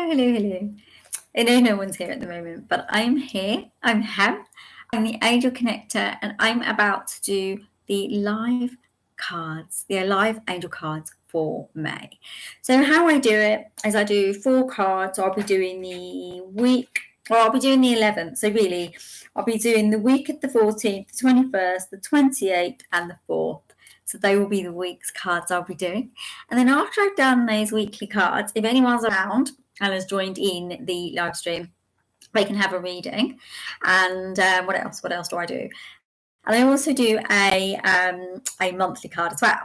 hello. I know no one's here at the moment, but I'm here. I'm Hem. I'm the Angel Connector, and I'm about to do the live cards, the live angel cards for May. So how I do it is I do 4 cards. So I'll be doing the week, or I'll be doing the 11th. So really, I'll be doing the week of the 14th, the 21st, the 28th, and the 4th. So they will be the week's cards I'll be doing. And then after I've done those weekly cards, if anyone's around and has joined in the live stream, they can have a reading. And what else? What else do I do? And I also do a monthly card as well.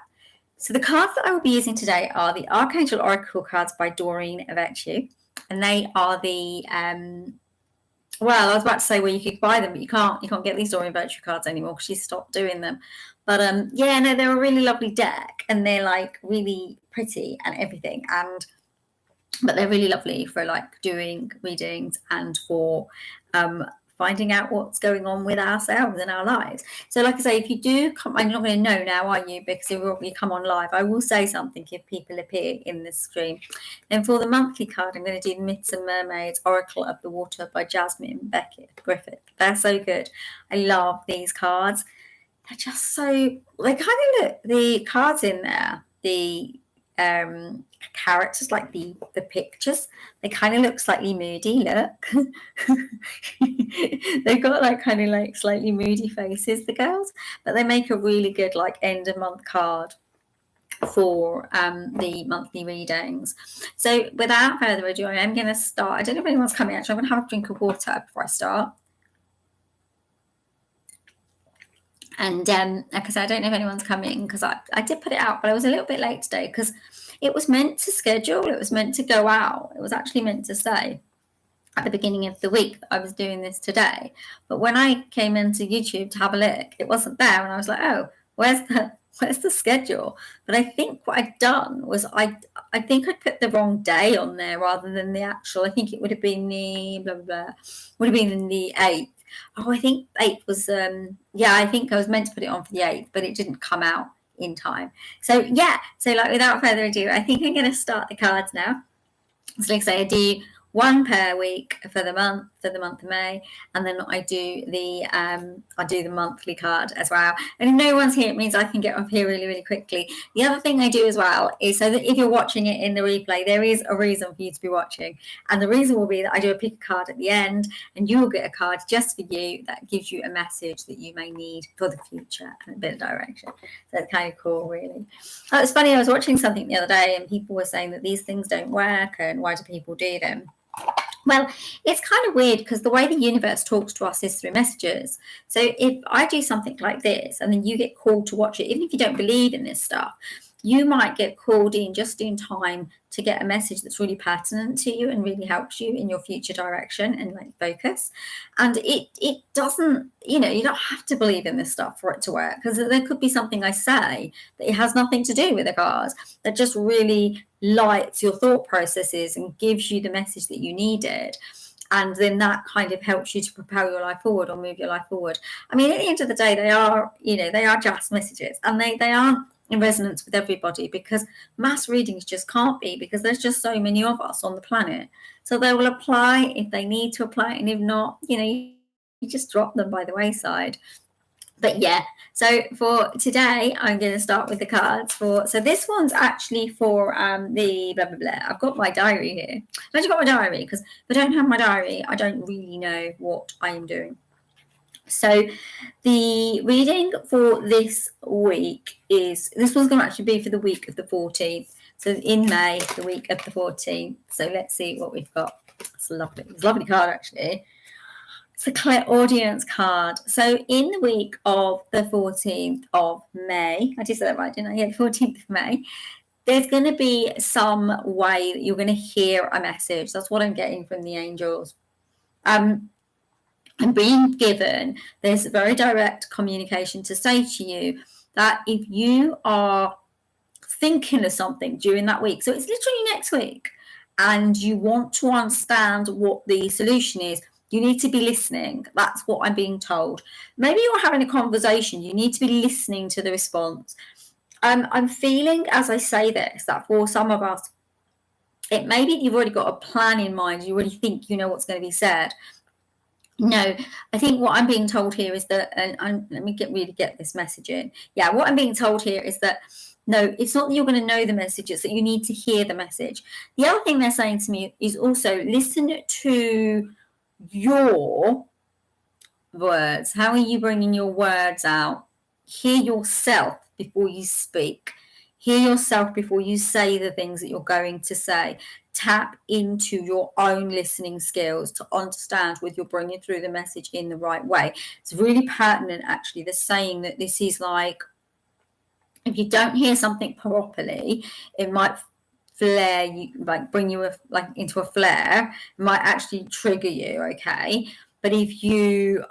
So the cards that I will be using today are the Archangel Oracle cards by Doreen of Virtue, and they are the well, I was about to say where you could buy them, but you can't. You can't get these Doreen Virtue cards anymore because she stopped doing them. But yeah, no, they're a really lovely deck, and they're like really pretty and everything. But they're really lovely for like doing readings and for finding out what's going on with ourselves in our lives. So like I say, if you do come, I'm not going to know now, are you? Because if you come on live, I will say something if people appear in this stream. And for the monthly card, I'm going to do Myths and Mermaids, Oracle of the Water by Jasmine Beckett Griffith. They're so good. I love these cards. They're just so, they kind of look, the cards in there, the characters, like the pictures, they kind of look slightly moody. Look. They've got like kind of like slightly moody faces, the girls, but they make a really good like end of month card for the monthly readings. So without further ado, I am going to start. I don't know if anyone's coming. Actually, I'm going to have a drink of water before I start. And like I said, I don't know if anyone's coming because I did put it out, but I was a little bit late today because it was meant to schedule. It was meant to go out. It was actually meant to say at the beginning of the week that I was doing this today. But when I came into YouTube to have a look, it wasn't there. And I was like, oh, where's the schedule? But I think what I'd done was I think I'd put the wrong day on there rather than the actual. I think it would have been the blah, blah, blah, would have been the 8th. Oh, I think 8th was, yeah, I think I was meant to put it on for the 8th, but it didn't come out in time. So, yeah, so like without further ado, I think I'm going to start the cards now. So, like I say, I do 1 per week for the month of May, and then I do the monthly card as well. And if no one's here, it means I can get off here really, really quickly. The other thing I do as well is so that if you're watching it in the replay, there is a reason for you to be watching, and the reason will be that I do a pick a card at the end, and you will get a card just for you that gives you a message that you may need for the future and a bit of direction. So it's kind of cool, really. Oh, it's funny. I was watching something the other day, and people were saying that these things don't work, and why do people do them? Well, it's kind of weird because the way the universe talks to us is through messages. So if I do something like this and then you get called to watch it, even if you don't believe in this stuff, you might get called in just in time to get a message that's really pertinent to you and really helps you in your future direction and like focus. And it doesn't, you don't have to believe in this stuff for it to work, because there could be something I say that it has nothing to do with the cards that just really lights your thought processes and gives you the message that you needed. And then that kind of helps you to propel your life forward or move your life forward. I mean, at the end of the day, they are just messages, and they aren't in resonance with everybody, because mass readings just can't be, because there's just so many of us on the planet. So they will apply if they need to apply, and if not, you just drop them by the wayside. But yeah, so for today, I'm going to start with the cards so this one's actually for the blah, blah, blah. I've got my diary here. I've actually got my diary, because if I don't have my diary, I don't really know what I am doing. So the reading for this week this one's going to actually be for the week of the 14th. So in May, the week of the 14th. So let's see what we've got. It's lovely. It's a lovely card, actually. It's a clairaudience card. So in the week of the 14th of May, I just said that right, didn't I? Yeah, the 14th of May. There's going to be some way that you're going to hear a message. That's what I'm getting from the angels. And being given this very direct communication to say to you that if you are thinking of something during that week, so it's literally next week, and you want to understand what the solution is, you need to be listening. That's what I'm being told. Maybe you're having a conversation. You need to be listening to the response. I'm feeling, as I say this, that for some of us, It may be you've already got a plan in mind. You already think you know what's going to be said. No, I think what I'm being told here is that, and let me really get this message in. Yeah, what I'm being told here is that, no, it's not that you're going to know the message, it's that you need to hear the message. The other thing they're saying to me is also listen to your words. How are you bringing your words out? Hear yourself before you speak. Hear yourself before you say the things that you're going to say. Tap into your own listening skills to understand whether you're bringing through the message in the right way. It's really pertinent, actually. They're saying that this is like, if you don't hear something properly, it might flare you, like bring you into a flare. It might actually trigger you, okay? But if you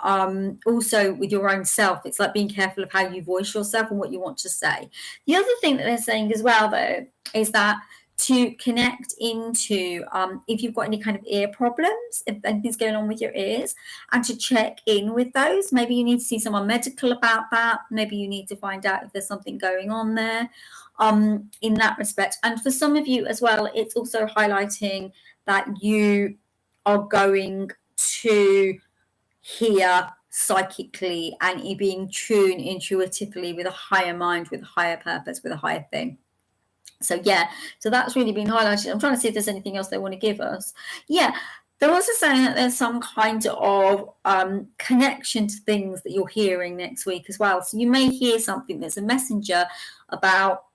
also with your own self, it's like being careful of how you voice yourself and what you want to say. The other thing that they're saying as well, though, is that to connect into if you've got any kind of ear problems, if anything's going on with your ears, and to check in with those. Maybe you need to see someone medical about that. Maybe you need to find out if there's something going on there in that respect. And for some of you as well, it's also highlighting that you are going to hear psychically and you being tuned intuitively with a higher mind, with a higher purpose, with a higher thing. So yeah, so that's really been highlighted. I'm trying to see if there's anything else they want to give us. Yeah, they're also saying that there's some kind of connection to things that you're hearing next week as well. So you may hear something that's a messenger about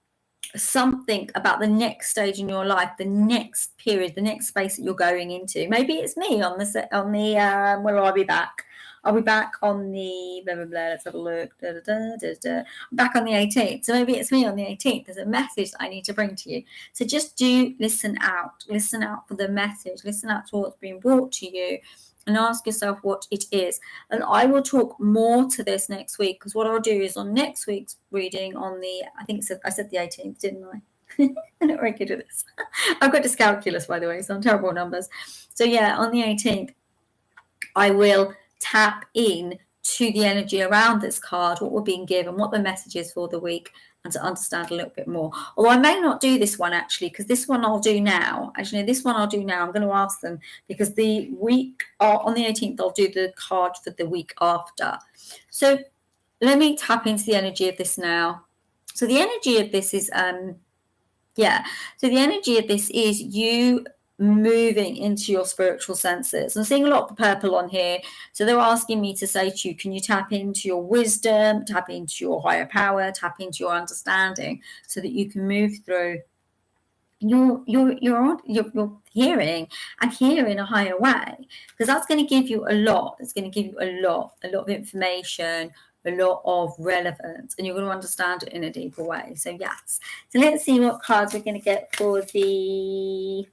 something about the next stage in your life, the next period, the next space that you're going into. Maybe it's me on the where I'll be back. I'll be back on the blah blah blah. Let's have a look. I'm back on the 18th. So maybe it's me on the 18th. There's a message that I need to bring to you. So just do listen out. Listen out for the message. Listen out to what's being brought to you, and ask yourself what it is. And I will talk more to this next week, because what I'll do is on next week's reading on the, I said the 18th, didn't I? I'm not very good at this. I've got dyscalculus, by the way, so I'm terrible at numbers. So yeah, on the 18th, I will tap in to the energy around this card, what we're being given, what the message is for the week, and to understand a little bit more. Although I may not do this one actually, because this one I'll do now. Actually, this one I'll do now. I'm going to ask them, because the week on the 18th, I'll do the card for the week after. So let me tap into the energy of this now. So the energy of this is, so the energy of this is you moving into your spiritual senses. I'm seeing a lot of the purple on here, so they're asking me to say to you, can you tap into your wisdom, tap into your higher power, tap into your understanding, so that you can move through your hearing and hear in a higher way, because that's going to give you a lot. It's going to give you a lot of information, a lot of relevance, and you're going to understand it in a deeper way. So yes, so let's see what cards we're going to get for the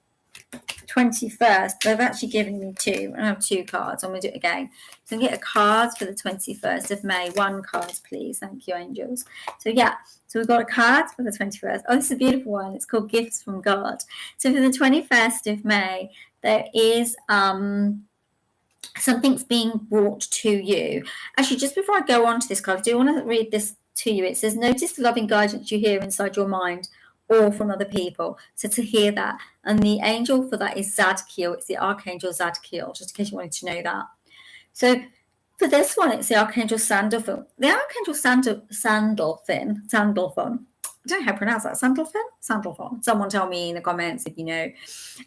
21st. They've actually given me two. I have two cards. I'm going to do it again. So I'm going to get a card for the 21st of May. One card, please. Thank you, angels. So yeah, so we've got a card for the 21st. Oh, this is a beautiful one. It's called Gifts from God. So for the 21st of May, there is something's being brought to you. Actually, just before I go on to this card, I do want to read this to you. It says, notice the loving guidance you hear inside your mind or from other people. So to hear that. And the angel for that is Zadkiel. It's the Archangel Zadkiel, just in case you wanted to know that. So for this one, it's the Archangel Sandalphon. The Archangel Sandalphon. I don't know how to pronounce that. Sandalphon. Someone tell me in the comments if you know.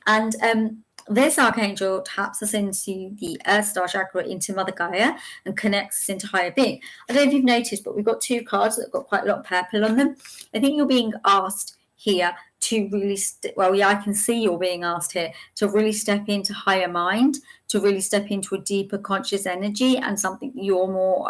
And this archangel taps us into the Earth Star chakra, into Mother Gaia, and connects us into higher being. I don't know if you've noticed, but we've got two cards that have got quite a lot of purple on them. I think you're being asked here to really, I can see you're being asked here to really step into higher mind, to really step into a deeper conscious energy and something you're more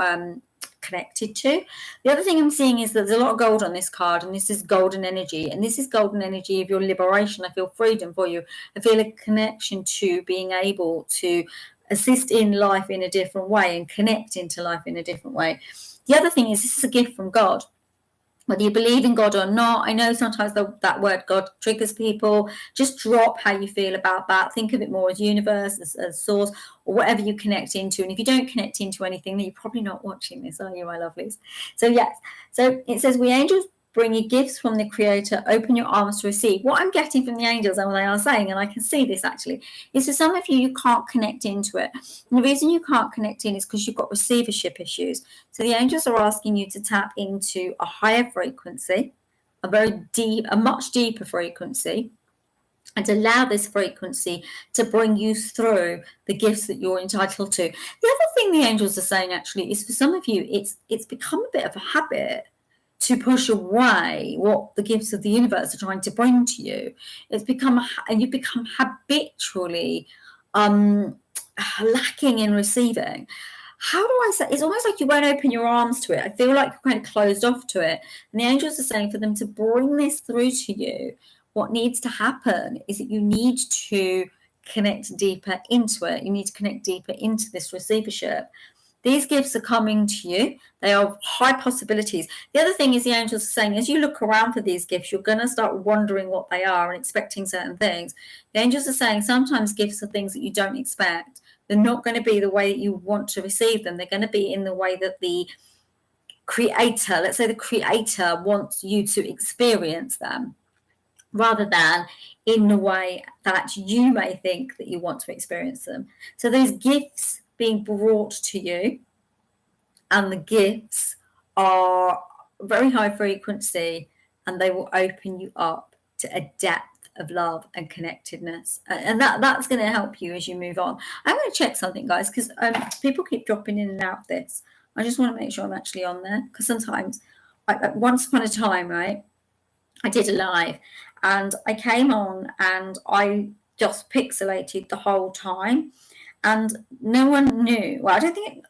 connected to. The other thing I'm seeing is that there's a lot of gold on this card, and this is golden energy, and this is golden energy of your liberation. I feel freedom for you. I feel a connection to being able to assist in life in a different way and connect into life in a different way. The other thing is this is a gift from God. Whether you believe in God or not, I know sometimes that word God triggers people. Just drop how you feel about that. Think of it more as universe, as source, or whatever you connect into. And if you don't connect into anything, then you're probably not watching this, are you, my lovelies? So yes, so it says, we angels bring you gifts from the Creator, open your arms to receive. What I'm getting from the angels and what they are saying, and I can see this actually, is for some of you, you can't connect into it. And the reason you can't connect in is because you've got receivership issues. So the angels are asking you to tap into a higher frequency, a very deep, a much deeper frequency, and allow this frequency to bring you through the gifts that you're entitled to. The other thing the angels are saying actually is for some of you, it's become a bit of a habit to push away what the gifts of the universe are trying to bring to you. It's become, and you become habitually lacking in receiving. How do I say? It's almost like you won't open your arms to it. I feel like you're kind of closed off to it. And the angels are saying for them to bring this through to you, what needs to happen is that you need to connect deeper into it. You need to connect deeper into this receivership. These gifts are coming to you. They are high possibilities. The other thing is the angels are saying, as you look around for these gifts, you're going to start wondering what they are and expecting certain things. The angels are saying sometimes gifts are things that you don't expect. They're not going to be the way that you want to receive them. They're going to be in the way that the Creator, let's say the Creator, wants you to experience them, rather than in the way that you may think that you want to experience them. So those gifts being brought to you, and the gifts are very high frequency, and they will open you up to a depth of love and connectedness, and that's going to help you as you move on. I'm going to check something, guys, because people keep dropping in and out of this. I just want to make sure I'm actually on there, because sometimes, once upon a time, right, I did a live and I came on and I just pixelated the whole time, and no one knew. Well,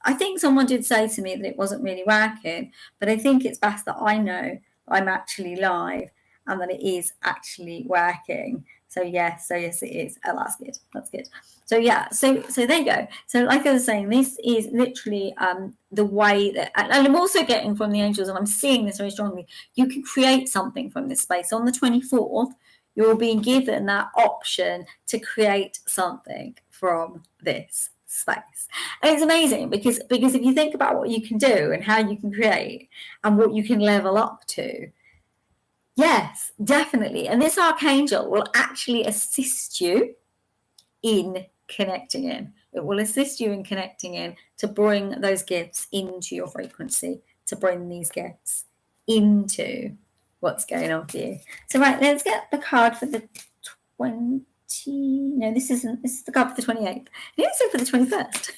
I think someone did say to me that it wasn't really working, but I think it's best that I know I'm actually live and that it is actually working. So yes, it is. Oh, that's good. That's good. So yeah, so there you go. So like I was saying, this is literally the way that, and I'm also getting from the angels, and I'm seeing this very strongly, you can create something from this space. On the 24th, you're being given that option to create something from this space. And it's amazing because if you think about what you can do and how you can create and what you can level up to, yes, definitely. And this archangel will actually assist you in connecting in. It will assist you in connecting in to bring those gifts into your frequency, to bring these gifts into what's going on for you. So right, let's get the card for the 20. No, this isn't. This is the card for the 28th. I need to say for the 21st.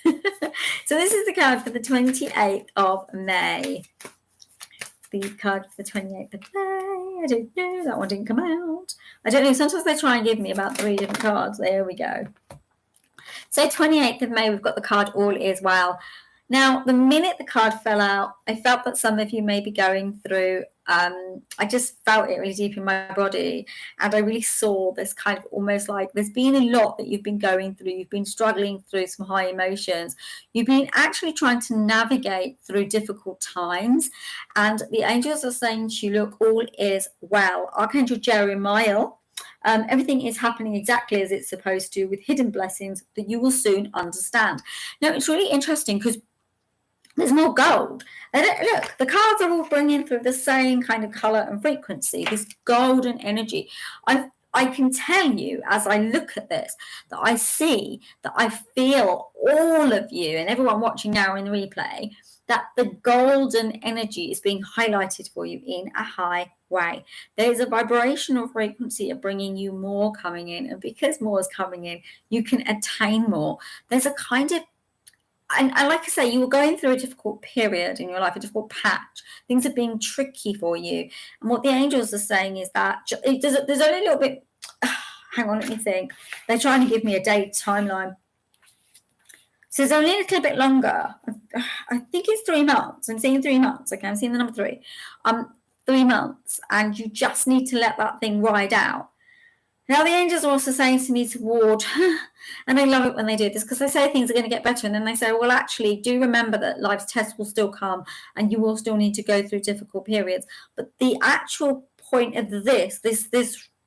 So this is the card for the 28th of May. The card for the 28th of May. I don't know. That one didn't come out. I don't know. Sometimes they try and give me about 3 different cards. There we go. So 28th of May, we've got the card All Is Well. Now, the minute the card fell out, I felt that some of you may be going through, I just felt it really deep in my body. And I really saw this kind of almost like there's been a lot that you've been going through. You've been struggling through some high emotions. You've been actually trying to navigate through difficult times. And the angels are saying to you, look, all is well. Archangel Jeremiah. Everything is happening exactly as it's supposed to, with hidden blessings that you will soon understand. Now, it's really interesting because there's more gold. Look, the cards are all bringing through the same kind of color and frequency, this golden energy. I can tell you as I look at this that I see, that I feel all of you and everyone watching now in the replay, that the golden energy is being highlighted for you in a high way. There's a vibrational frequency of bringing you more coming in, and because more is coming in, you can attain more. There's a kind of, and like I say, you were going through a difficult period in your life, a difficult patch. Things are being tricky for you. And what the angels are saying is that there's only a little bit, hang on, let me think. They're trying to give me a date timeline. So it's only a little bit longer. I think it's 3 months. I'm seeing 3 months. Okay, I'm seeing the number 3. 3 months, and you just need to let that thing ride out. Now, the angels are also saying to me to ward, and I love it when they do this, because they say things are going to get better, and then they say, well, actually, do remember that life's tests will still come, and you will still need to go through difficult periods. But the actual point of this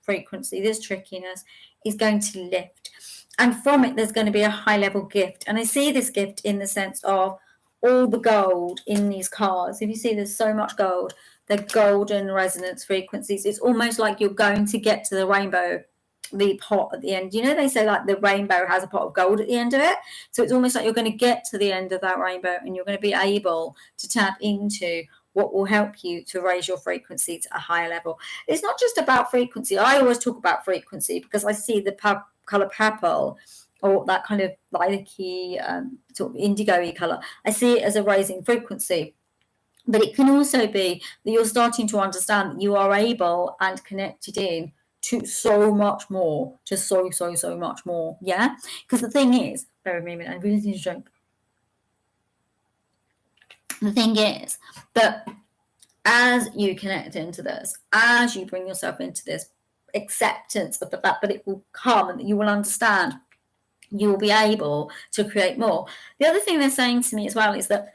frequency, this trickiness, is going to lift. And from it, there's going to be a high-level gift. And I see this gift in the sense of all the gold in these cards. If you see, there's so much gold. they're golden resonance frequencies. It's almost like you're going to get to the rainbow, the pot at the end. You know, they say like the rainbow has a pot of gold at the end of it. So it's almost like you're going to get to the end of that rainbow and you're going to be able to tap into what will help you to raise your frequency to a higher level. It's not just about frequency. I always talk about frequency because I see the color purple, or that kind of lilac-y, sort of indigo-y color. I see it as a raising frequency. But it can also be that you're starting to understand that you are able and connected in to so much more, to so much more. Yeah, because the thing is, bear with me a minute, I really need to drink. The thing is that as you connect into this, as you bring yourself into this acceptance of the fact that it will come and that you will understand, you will be able to create more. The other thing they're saying to me as well is that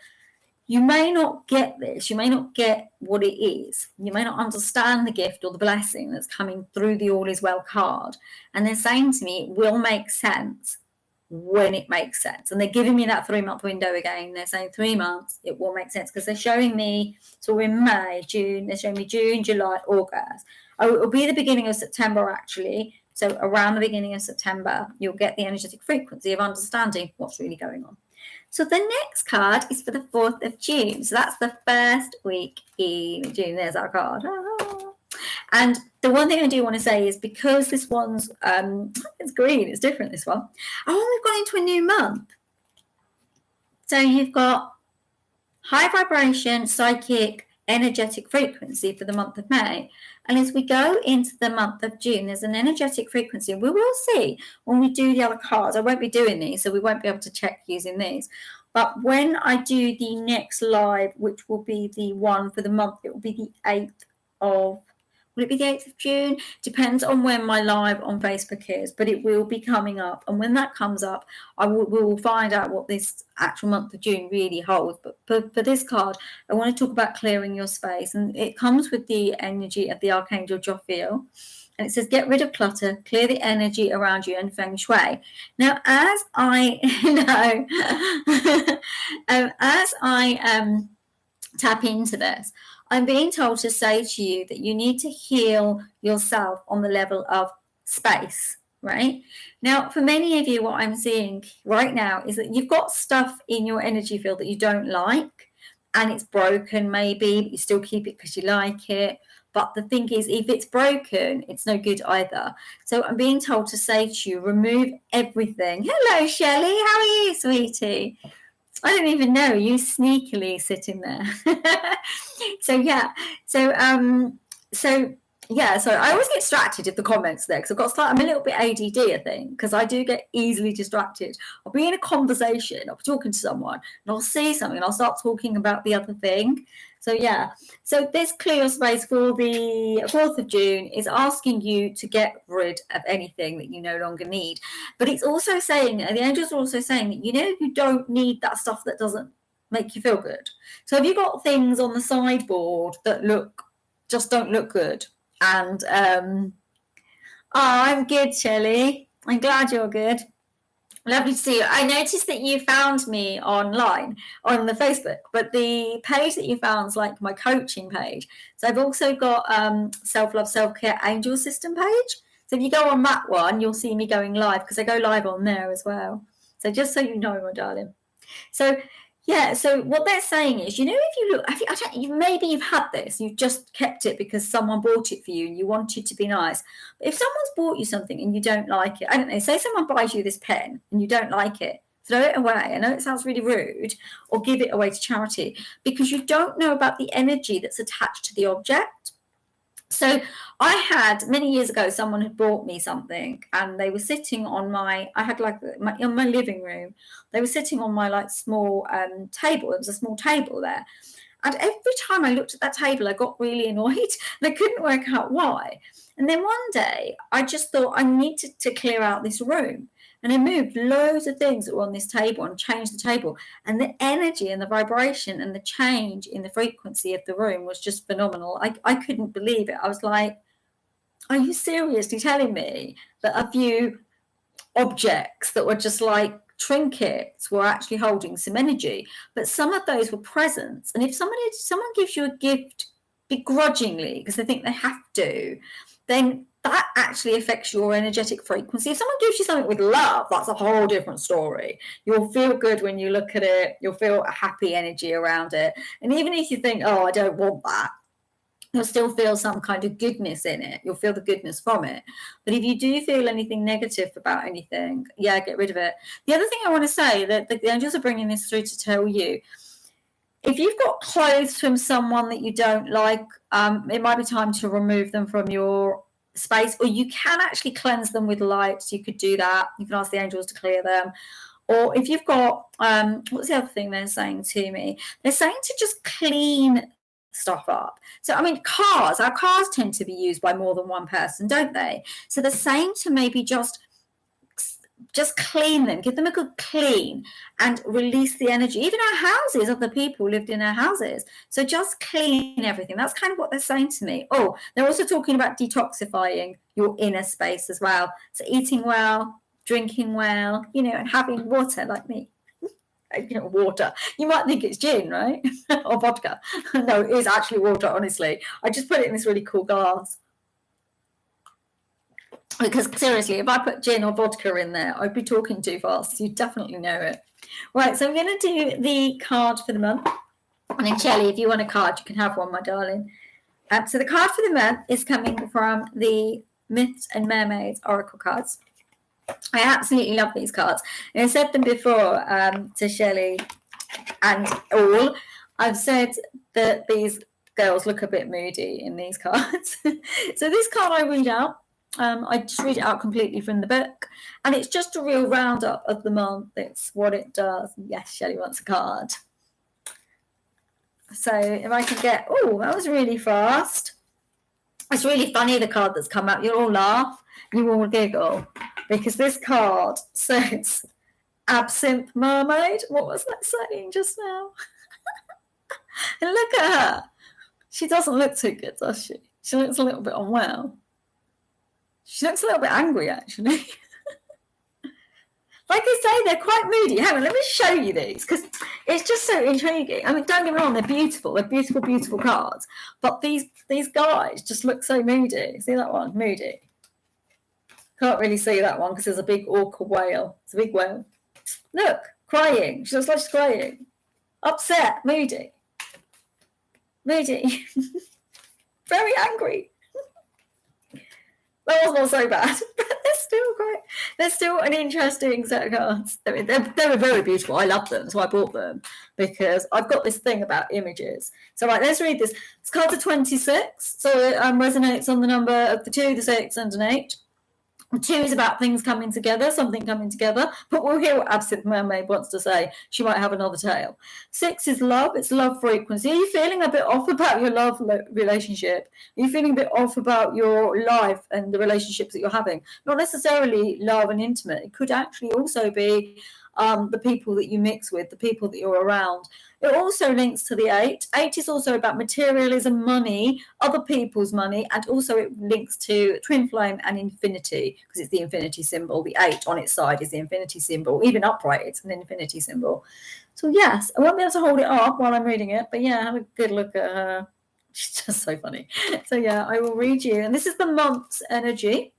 you may not get this, you may not get what it is, you may not understand the gift or the blessing that's coming through the all is well card. And they're saying to me, it will make sense when it makes sense. And they're giving me that 3-month window again. They're saying 3 months, it will make sense, because they're showing me, so we're in May, June, they're showing me June, July, August. Oh, it'll be the beginning of September actually. So around the beginning of September, you'll get the energetic frequency of understanding what's really going on. So the next card is for the 4th of June. So that's the first week in June. There's our card. And the one thing I do want to say is, because this one's, it's green, it's different, this one. Oh, we've gone into a new month. So you've got high vibration, psychic, energetic frequency for the month of May. And as we go into the month of June, there's an energetic frequency. We will see when we do the other cards. I won't be doing these, so we won't be able to check using these. But when I do the next live, which will be the one for the month, it will be the 8th of, will it be the 8th of June? Depends on when my live on Facebook is, but it will be coming up. And when that comes up, we will find out what this actual month of June really holds. But for this card, I want to talk about clearing your space. And it comes with the energy of the Archangel Jophiel. And it says, get rid of clutter, clear the energy around you, and feng shui. Now, as I tap into this, I'm being told to say to you that you need to heal yourself on the level of space, right? Now, for many of you, what I'm seeing right now is that you've got stuff in your energy field that you don't like, and it's broken maybe, but you still keep it because you like it. But the thing is, if it's broken, it's no good either. So I'm being told to say to you, remove everything. Hello, Shelley. How are you, sweetie? I don't even know, you sneakily sitting there. So I always get distracted at the comments there, because I'm a little bit ADD, I think, because I do get easily distracted. I'll be in a conversation, I'll be talking to someone, and I'll see something, and I'll start talking about the other thing. So this clear space for the 4th of June is asking you to get rid of anything that you no longer need. But it's also saying, the angels are also saying that, you don't need that stuff that doesn't make you feel good. So have you got things on the sideboard that just don't look good? And I'm good, Shelley. I'm glad you're good. Lovely to see you. I noticed that you found me online on the Facebook, but the page that you found is like my coaching page. So I've also got Self-Love, Self-Care Angel System page. So if you go on that one, you'll see me going live, because I go live on there as well. So just so you know, my darling. So what they're saying is, if you look, maybe you've had this, you've just kept it because someone bought it for you and you want it to be nice. But if someone's bought you something and you don't like it, I don't know, say someone buys you this pen and you don't like it, throw it away. I know it sounds really rude, or give it away to charity, because you don't know about the energy that's attached to the object. So I had, many years ago, someone had bought me something, and they were sitting on in my living room, they were sitting on my small table. It was a small table there. And every time I looked at that table, I got really annoyed, and I couldn't work out why. And then one day I just thought, I need to clear out this room. And I moved loads of things that were on this table and changed the table. And the energy and the vibration and the change in the frequency of the room was just phenomenal. I couldn't believe it. I was like, are you seriously telling me that a few objects that were just like trinkets were actually holding some energy? But some of those were presents. And if someone gives you a gift begrudgingly because they think they have to, then that actually affects your energetic frequency. If someone gives you something with love, that's a whole different story. You'll feel good when you look at it. You'll feel a happy energy around it. And even if you think, oh, I don't want that, you'll still feel some kind of goodness in it. You'll feel the goodness from it. But if you do feel anything negative about anything, yeah, get rid of it. The other thing I want to say, that the angels are bringing this through to tell you, if you've got clothes from someone that you don't like, it might be time to remove them from your space, or you can actually cleanse them with light. So you could do that. You can ask the angels to clear them. Or if you've got, what's the other thing they're saying to me? They're saying to just clean stuff up. So, I mean, our cars tend to be used by more than one person, don't they? So they're saying to maybe just clean them, give them a good clean and release the energy. Even our houses, other people lived in our houses. So just clean everything. That's kind of what they're saying to me. Oh, they're also talking about detoxifying your inner space as well. So eating well, drinking well, and having water like me. Water. You might think it's gin, right? Or vodka. No, it is actually water, honestly. I just put it in this really cool glass. Because seriously, if I put gin or vodka in there, I'd be talking too fast. You definitely know it. Right, so I'm going to do the card for the month. And then, Shelley, if you want a card, you can have one, my darling. So the card for the month is coming from the Myths and Mermaids Oracle cards. I absolutely love these cards. And I said them before to Shelley and all. I've said that these girls look a bit moody in these cards. So this card I read out. I just read it out completely from the book. And it's just a real roundup of the month. It's what it does. Yes, Shelley wants a card. So if I can get... Oh, that was really fast. It's really funny, the card that's come out. You'll all laugh. You will giggle. Because this card says Absinthe Mermaid. What was that saying just now? And look at her. She doesn't look too good, does she? She looks a little bit unwell. She looks a little bit angry, actually. Like I say, they're quite moody. Hang on, let me show you these, because it's just so intriguing. I mean, don't get me wrong, they're beautiful. They're beautiful, beautiful cards. But these guys just look so moody. See that one? Moody. Can't really see that one because there's a big orca whale. It's a big whale. Look, crying. She looks like she's crying. Upset, moody. Moody. Very angry. That was not so bad, but they're still an interesting set of cards. I mean, they were very beautiful. I love them, so I bought them because I've got this thing about images. So right, let's read this. It's card to 26, so it resonates on the number of the 2, the 6, and an 8. 2 is about things coming together, something coming together, but we'll hear what Absinthe Mermaid wants to say. She might have another tale. 6 is love. It's love frequency. Are you feeling a bit off about your love relationship? Are you feeling a bit off about your life and the relationships that you're having? Not necessarily love and intimate. It could actually also be the people that you mix with, the people that you're around. It also links to the 8. 8 is also about materialism, money, other people's money, and also it links to twin flame and infinity, because it's the infinity symbol. The 8 on its side is the infinity symbol. Even upright, it's an infinity symbol. So yes, I won't be able to hold it up while I'm reading it, but yeah, have a good look at her. She's just so funny. So yeah, I will read you. And this is the month's energy.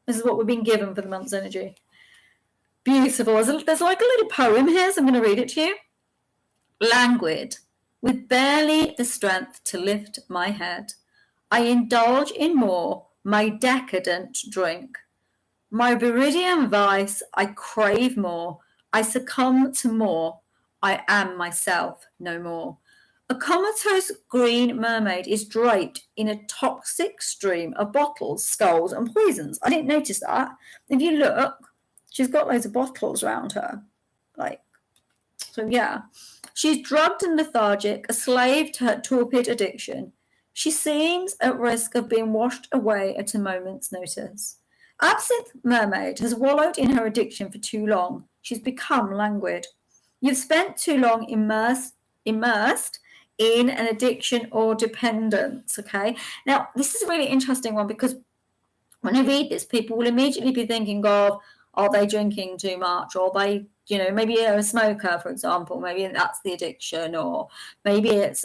This is what we've been given for the month's energy. Beautiful. There's like a little poem here, so I'm going to read it to you. Languid, with barely the strength to lift my head, I indulge in more, my decadent drink. My viridian vice, I crave more, I succumb to more, I am myself no more. A comatose green mermaid is draped in a toxic stream of bottles, skulls, and poisons. I didn't notice that. If you look, she's got loads of bottles around her. So yeah. She's drugged and lethargic, a slave to her torpid addiction. She seems at risk of being washed away at a moment's notice. Absinthe Mermaid has wallowed in her addiction for too long. She's become languid. You've spent too long immersed in an addiction or dependence, okay? Now, this is a really interesting one because when I read this, people will immediately be thinking of, are they drinking too much? Or are they You know, maybe you're a smoker, for example, maybe that's the addiction, or maybe it's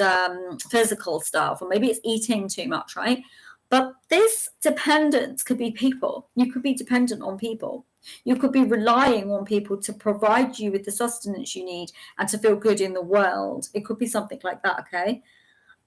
physical stuff, or maybe it's eating too much, right? But this dependence could be people. You could be dependent on people. You could be relying on people to provide you with the sustenance you need and to feel good in the world. It could be something like that, okay?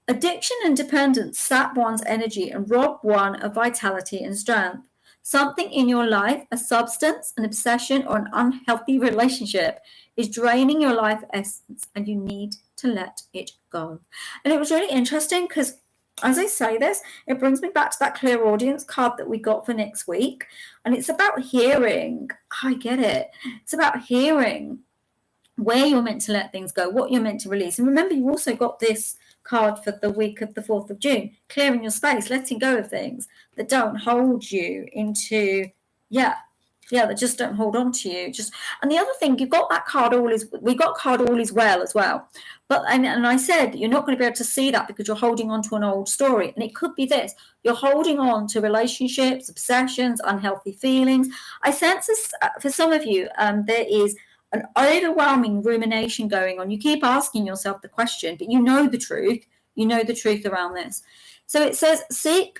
Addiction and dependence sap one's energy and rob one of vitality and strength. Something in your life, a substance, an obsession, or an unhealthy relationship is draining your life essence, and you need to let it go. And it was really interesting because as I say this, it brings me back to that clairaudience card that we got for next week. And it's about hearing. I get it. It's about hearing where you're meant to let things go, what you're meant to release. And remember, you also got this card for the week of the 4th of June, clearing your space, letting go of things that don't hold you into, that just don't hold on to you. And the other thing, you got that card we got card all is well as well. But and I said you're not going to be able to see that because you're holding on to an old story. And it could be this. You're holding on to relationships, obsessions, unhealthy feelings. I sense this, for some of you, there is an overwhelming rumination going on. You keep asking yourself the question, but you know the truth. You know the truth around this. So it says it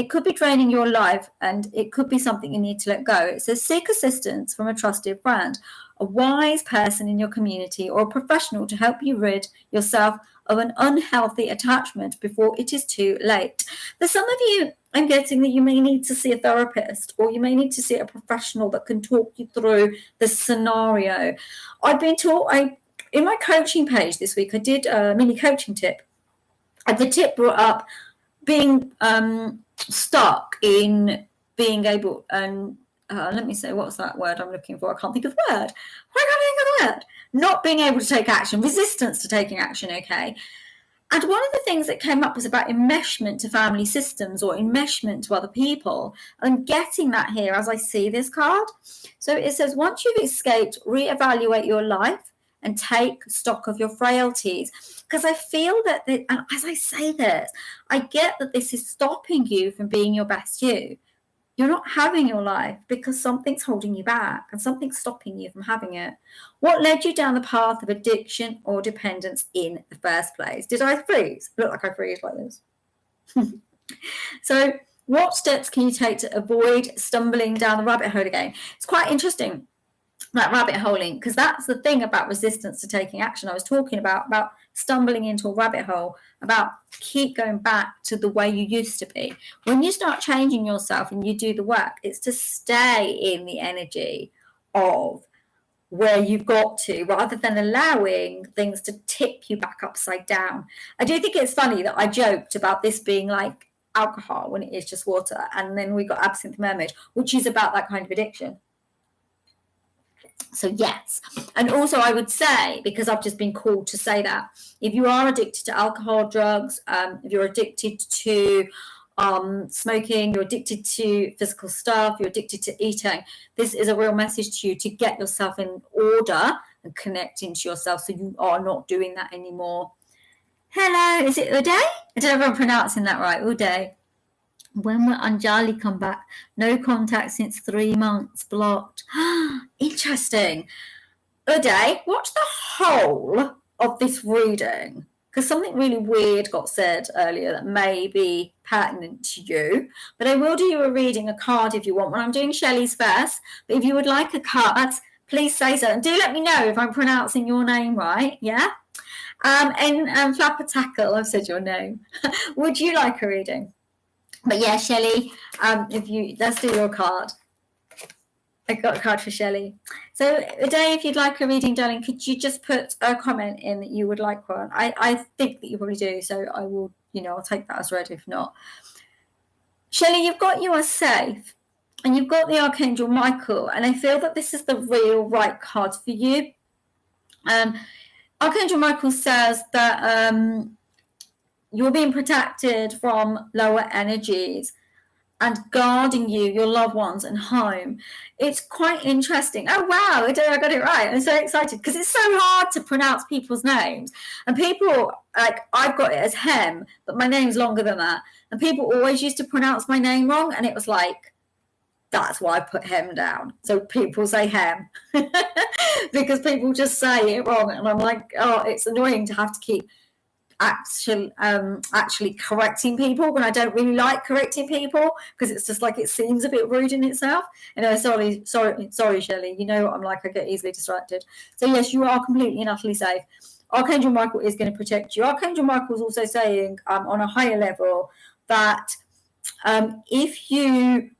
could be draining your life, and it could be something you need to let go. It says seek assistance from a trusted friend, a wise person in your community, or a professional to help you rid yourself of an unhealthy attachment before it is too late. For some of you, I'm getting that you may need to see a therapist, or you may need to see a professional that can talk you through the scenario. I've been taught, in my coaching page this week, I did a mini coaching tip. And the tip brought up being stuck in being able, and let me say, what's that word I'm looking for? I can't think of the word. Why can't I think of the word? Not being able to take action, resistance to taking action, okay? And one of the things that came up was about enmeshment to family systems or enmeshment to other people. I'm getting that here as I see this card. So it says, once you've escaped, reevaluate your life and take stock of your frailties. Because I feel that, and as I say this, I get that this is stopping you from being your best you. You're not having your life because something's holding you back and something's stopping you from having it. What led you down the path of addiction or dependence in the first place? Did I freeze? Look like I freeze like this. So what steps can you take to avoid stumbling down the rabbit hole again? It's quite interesting, that rabbit holing, because that's the thing about resistance to taking action. I was talking about stumbling into a rabbit hole, about keep going back to the way you used to be. When you start changing yourself and you do the work, it's to stay in the energy of where you've got to, rather than allowing things to tip you back upside down. I do think it's funny that I joked about this being like alcohol when it is just water, and then we got absinthe mermaid, which is about that kind of addiction. So yes, and also I would say, because I've just been called to say that, if you are addicted to alcohol, drugs, if you're addicted to smoking, you're addicted to physical stuff, you're addicted to eating, this is a real message to you to get yourself in order and connect into yourself so you are not doing that anymore. Hello, is it Uday? I don't know if I'm pronouncing that right, Uday. When will Anjali come back? No contact since 3 months, blocked. Interesting. Uday, watch the whole of this reading, because something really weird got said earlier that may be pertinent to you. But I will do you a reading, a card if you want one. I'm doing Shelley's first, but if you would like a card, please say so. And do let me know if I'm pronouncing your name right, yeah? And Flapper Tackle, I've said your name. Would you like a reading? But yeah, Shelley, let's do your card. I got a card for Shelley. So, Uday, if you'd like a reading, darling, could you just put a comment in that you would like one? I think that you probably do, so I will, I'll take that as read if not. Shelley, you've got You Are Safe, and you've got the Archangel Michael, and I feel that this is the real right card for you. Archangel Michael says that you're being protected from lower energies and guarding you, your loved ones, and home. It's quite interesting. Oh, wow, I got it right. I'm so excited because it's so hard to pronounce people's names. And people, I've got it as Hem, but my name's longer than that. And people always used to pronounce my name wrong. And it was like, That's why I put hem down. So people say hem because people just say it wrong. And I'm like, oh, it's annoying to have to keep actually correcting people when I don't really like correcting people, because it's just like it seems a bit rude in itself. Sorry, Shelley. You know what I'm like, I get easily distracted. So yes, you are completely and utterly safe. Archangel Michael is going to protect you. Archangel Michael is also saying on a higher level that if you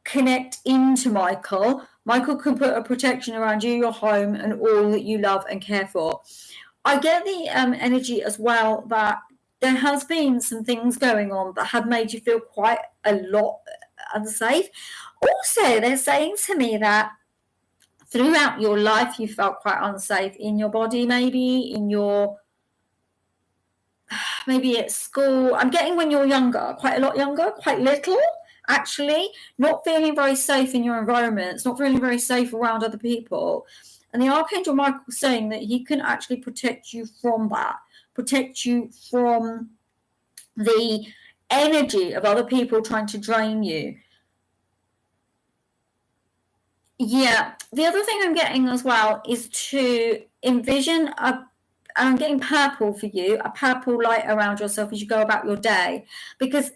connect into Michael can put a protection around you, your home, and all that you love and care for. I get the energy as well that there has been some things going on that have made you feel quite a lot unsafe. Also, they're saying to me that throughout your life you felt quite unsafe in your body, maybe at school. I'm getting when you're younger, quite a lot younger, quite little, actually, not feeling very safe in your environments, not feeling very safe around other people. And the Archangel Michael is saying that he can actually protect you from that, protect you from the energy of other people trying to drain you. Yeah, the other thing I'm getting as well is to envision I'm getting purple for you, a purple light around yourself as you go about your day, because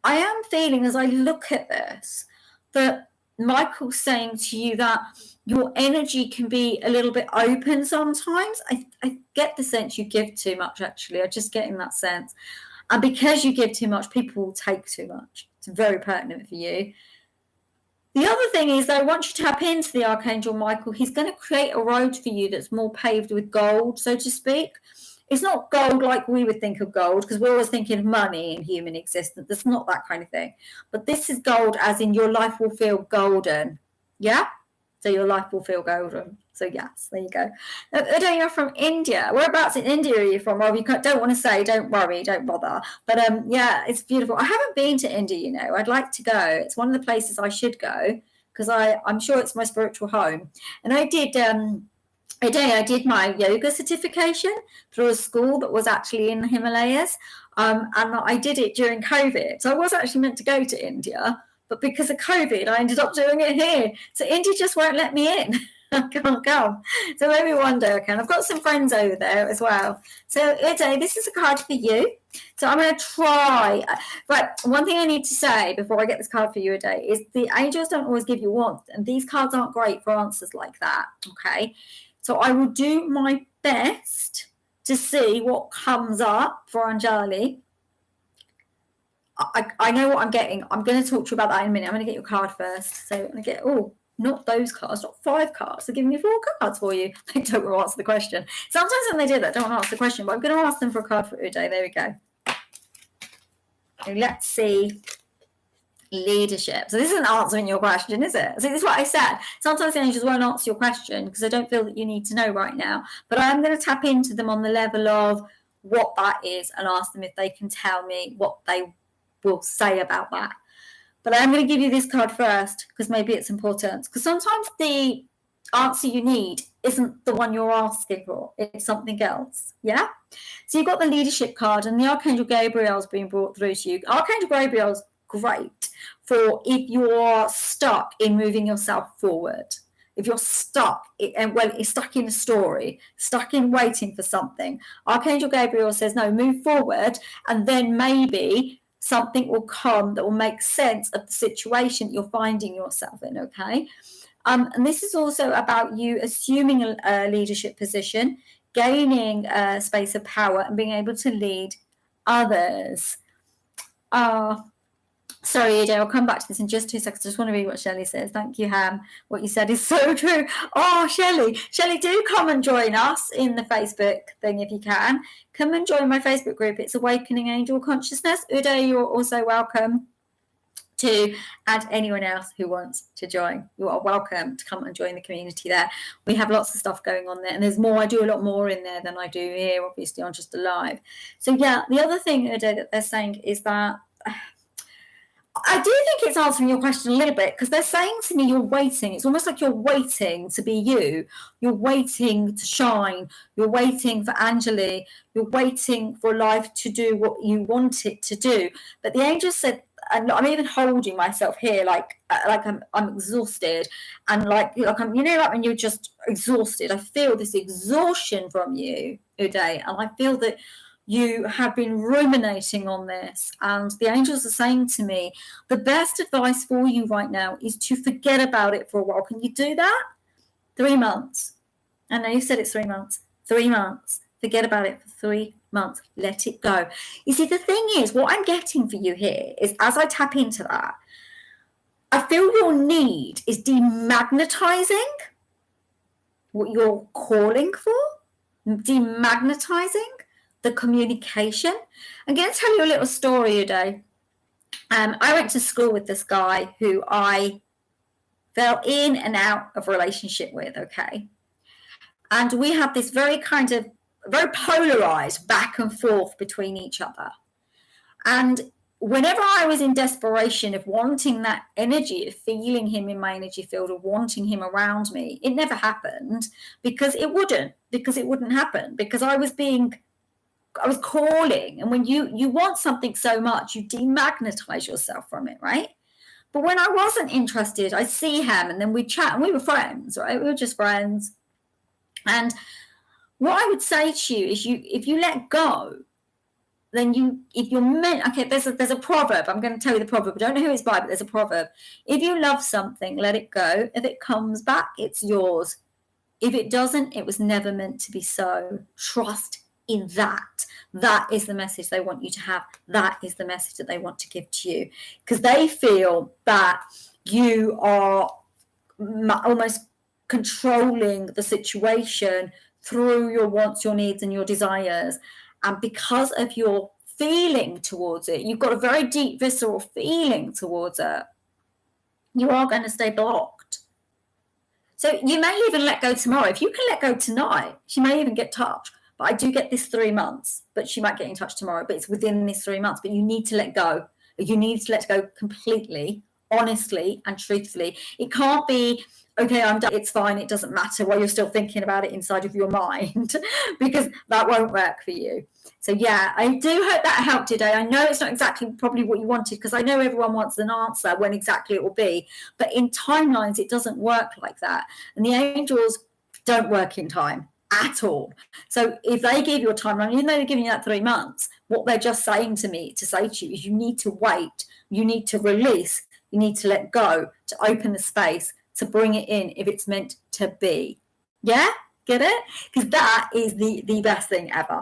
I am feeling as I look at this that Michael's saying to you that your energy can be a little bit open sometimes. I get the sense you give too much, actually. I'm just getting that sense. And because you give too much, people will take too much. It's very pertinent for you. The other thing is, though, once you tap into the Archangel Michael, he's going to create a road for you that's more paved with gold, so to speak. It's not gold like we would think of gold, because we're always thinking of money in human existence. It's not that kind of thing. But this is gold as in your life will feel golden. Yeah? So your life will feel golden. So yes, there you go. Uday, you're from India. Whereabouts in India are you from? Well, you don't want to say, don't worry, don't bother. But yeah, it's beautiful. I haven't been to India, you know. I'd like to go. It's one of the places I should go, because I'm sure it's my spiritual home. And I did I did my yoga certification through a school that was actually in the Himalayas, and I did it during COVID. So I was actually meant to go to India, but because of COVID, I ended up doing it here. So India just won't let me in. I can't come. So maybe one day I can. I've got some friends over there as well. So Uday, this is a card for you. So I'm going to try. Right, one thing I need to say before I get this card for you, Uday, is the angels don't always give you one, and these cards aren't great for answers like that, okay? So I will do my best to see what comes up for Anjali. I know what I'm getting. I'm going to talk to you about that in a minute. I'm going to get your card first. So I'm going to get, not those cards, not 5 cards. They're giving me 4 cards for you. They don't want to answer the question. Sometimes when they do that, don't want to answer the question, but I'm going to ask them for a card for Uday. There we go. So let's see. Leadership. So this isn't answering your question, is it? So this is what I said. Sometimes the angels won't answer your question because I don't feel that you need to know right now. But I am going to tap into them on the level of what that is and ask them if they can tell me what they will say about that. But I'm going to give you this card first because maybe it's important. Because sometimes the answer you need isn't the one you're asking for. It's something else. Yeah? So you've got the leadership card, and the Archangel Gabriel's being brought through to you. Archangel Gabriel's great for if you're stuck in moving yourself forward. If you're stuck, stuck in a story, stuck in waiting for something, Archangel Gabriel says, no, move forward, and then maybe something will come that will make sense of the situation you're finding yourself in, okay? And this is also about you assuming a leadership position, gaining a space of power, and being able to lead others. Sorry, Uday, I'll come back to this in just 2 seconds. I just want to read what Shelley says. Thank you, Ham. What you said is so true. Oh, Shelley, do come and join us in the Facebook thing if you can. Come and join my Facebook group. It's Awakening Angel Consciousness. Uday, you're also welcome to add anyone else who wants to join. You are welcome to come and join the community there. We have lots of stuff going on there, and there's more. I do a lot more in there than I do here, obviously, on Just Alive. So, yeah, the other thing, Uday, that they're saying is that I do think it's answering your question a little bit, because they're saying to me you're waiting. It's almost like you're waiting to be you. You're waiting to shine. You're waiting for Anjali. You're waiting for life to do what you want it to do. But the angel said and I'm even holding myself here, like I'm exhausted, and like I'm, like when you're just exhausted, I feel this exhaustion from you, Uday, and I feel that you have been ruminating on this, and the angels are saying to me, the best advice for you right now is to forget about it for a while. Can you do that? 3 months. I know you said it's 3 months. 3 months. Forget about it for 3 months. Let it go. You see, the thing is, what I'm getting for you here is, as I tap into that, I feel your need is demagnetizing what you're calling for, demagnetizing the communication. I'm going to tell you a little story today. I went to school with this guy who I fell in and out of relationship with, okay? And we had this very polarized back and forth between each other. And whenever I was in desperation of wanting that energy, of feeling him in my energy field, of wanting him around me, it never happened, because it wouldn't happen, because I was calling. And when you want something so much, you demagnetize yourself from it, right? But when I wasn't interested, I see him, and then we chat, and we were friends, right? We were just friends. And what I would say to you is, if you let go, then if you're meant, okay, there's a proverb. I'm going to tell you the proverb. I don't know who it's by, but there's a proverb. If you love something, let it go. If it comes back, it's yours. If it doesn't, it was never meant to be so. Trust in that. That is the message they want you to have. That is the message that they want to give to you, because they feel that you are almost controlling the situation through your wants, your needs, and your desires. And because of your feeling towards it, you've got a very deep visceral feeling towards it, you are going to stay blocked. So you may even let go tomorrow. If you can let go tonight, she may even get touched. But I do get this 3 months, but she might get in touch tomorrow. But it's within this 3 months. But you need to let go. You need to let go completely, honestly, and truthfully. It can't be, okay, I'm done, it's fine, it doesn't matter, while you're still thinking about it inside of your mind, because that won't work for you. So yeah, I do hope that helped today. I know it's not exactly probably what you wanted, because I know everyone wants an answer when exactly it will be, but in timelines it doesn't work like that, and the angels don't work in time at all. So if they give you a timeline, even though they're giving you that 3 months, what they're just saying to me to say to you is, you need to wait, you need to release, you need to let go, to open the space, to bring it in if it's meant to be. Yeah, get it? Because that is the best thing ever.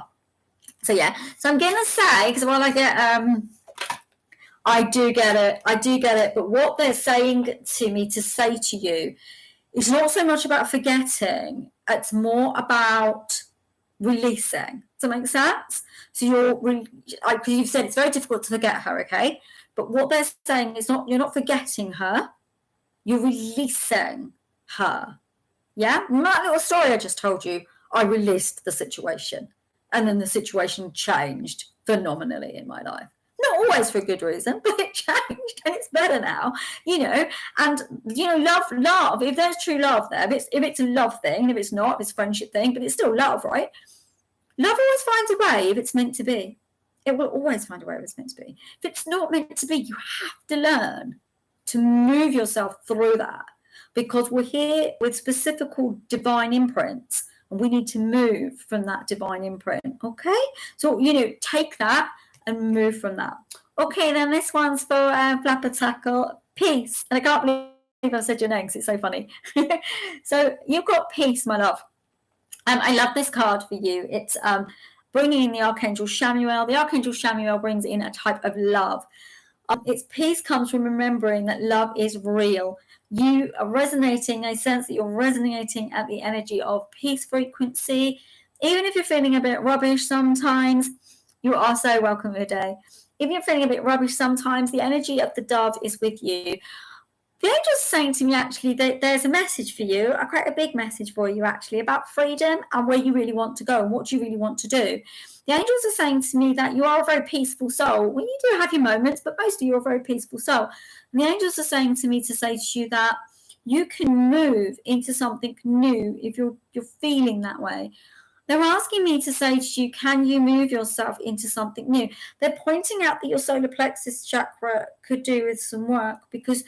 So yeah, so I'm gonna say, because while I get I do get it, but what they're saying to me to say to you is not so much about forgetting, it's more about releasing. Does that make sense? So like you've said, it's very difficult to forget her, okay? But what they're saying is, you're not forgetting her, you're releasing her. Yeah? That little story I just told you, I released the situation. And then the situation changed phenomenally in my life. Not always for a good reason, but it changed, and it's better now, And love. If there's true love there, if it's a love thing, if it's not, if it's a friendship thing, but it's still love, right? Love always finds a way if it's meant to be. It will always find a way if it's meant to be. If it's not meant to be, you have to learn to move yourself through that, because we're here with specific divine imprints, and we need to move from that divine imprint. Okay, so take that and move from that. Okay, then this one's for Flapper Tackle. Peace. And I can't believe I've said your name because it's so funny. So you've got peace, my love. I love this card for you. It's bringing in the Archangel Chamuel. The Archangel Chamuel brings in a type of love. Its peace comes from remembering that love is real. You are resonating. I sense that you're resonating at the energy of peace frequency. Even if you're feeling a bit rubbish sometimes, you are so welcome today. If you're feeling a bit rubbish sometimes, the energy of the dove is with you. The angel's saying to me, actually, that there's a message for you, quite a big message for you, actually, about freedom and where you really want to go and what you really want to do. The angels are saying to me that you are a very peaceful soul. Well, you do have your moments, but mostly you're a very peaceful soul. And the angels are saying to me to say to you that you can move into something new if you're feeling that way. They're asking me to say to you, can you move yourself into something new? They're pointing out that your solar plexus chakra could do with some work, because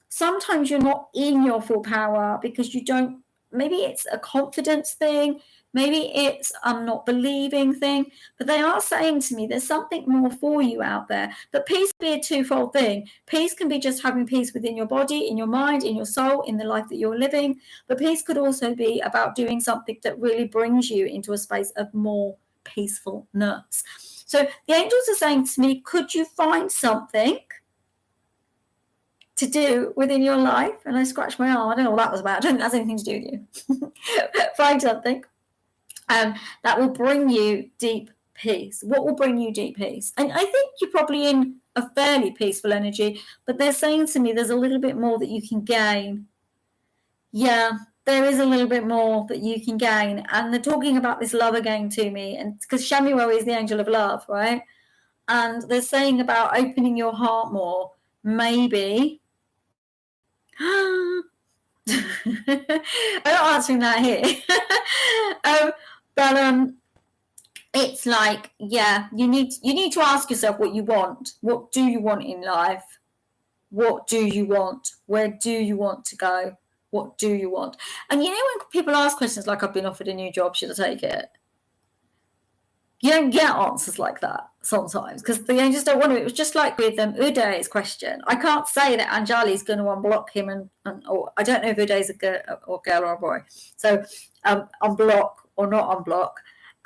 sometimes you're not in your full power because you don't, maybe it's a confidence thing, maybe it's not believing thing, but they are saying to me there's something more for you out there. But peace can be a twofold thing. Peace can be just having peace within your body, in your mind, in your soul, in the life that you're living, but peace could also be about doing something that really brings you into a space of more peacefulness. So the angels are saying to me, could you find something to do within your life? And I scratched my arm. I don't know what that was about. I don't think that's anything to do with you. Find something that will bring you deep peace. What will bring you deep peace? And I think you're probably in a fairly peaceful energy, but they're saying to me there's a little bit more that you can gain. Yeah, there is a little bit more that you can gain. And they're talking about this love again to me, and because Shamuel is the angel of love, right? And they're saying about opening your heart more, maybe. I'm not answering that here. But it's like, yeah, you need to ask yourself what you want. What do you want in life? What do you want? Where do you want to go? What do you want? And you know, when people ask questions like, I've been offered a new job, should I take it? You don't get answers like that sometimes because the angels don't want to. It was just like with Uday's question. I can't say that Anjali's going to unblock him, or I don't know if Uday's a girl or a boy. So unblock or not unblock.